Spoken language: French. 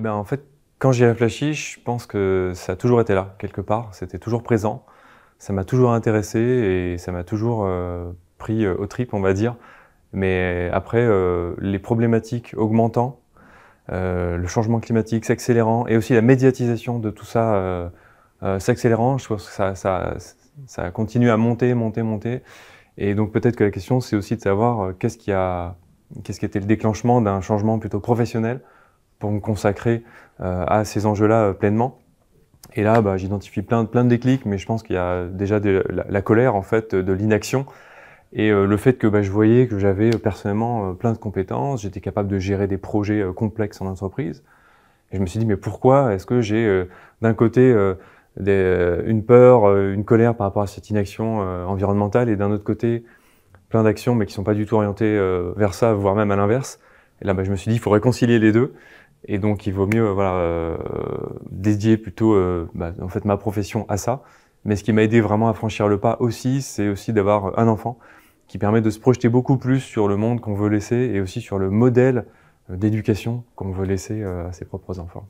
ben, en fait, quand j'y réfléchis, je pense que ça a toujours été là, quelque part. C'était toujours présent. Ça m'a toujours intéressé et ça m'a toujours pris aux tripes, on va dire. Mais après, les problématiques augmentant, le changement climatique s'accélérant et aussi la médiatisation de tout ça s'accélérant, je pense que ça continue à monter, monter, monter. Et donc peut-être que la question, c'est aussi de savoir qu'est-ce qui était le déclenchement d'un changement plutôt professionnel pour me consacrer à ces enjeux-là pleinement. Et là, bah, j'identifie plein de déclics, mais je pense qu'il y a déjà la colère en fait, de l'inaction et le fait que bah, je voyais que j'avais personnellement plein de compétences, j'étais capable de gérer des projets complexes en entreprise. Et je me suis dit, mais pourquoi est-ce que j'ai d'un côté une peur, une colère par rapport à cette inaction environnementale et d'un autre côté plein d'actions mais qui ne sont pas du tout orientées vers ça, voire même à l'inverse. Et là, bah, je me suis dit, il faut réconcilier les deux. Et donc, il vaut mieux voilà, dédier plutôt en fait, ma profession à ça. Mais ce qui m'a aidé vraiment à franchir le pas aussi, c'est aussi d'avoir un enfant qui permet de se projeter beaucoup plus sur le monde qu'on veut laisser et aussi sur le modèle d'éducation qu'on veut laisser à ses propres enfants.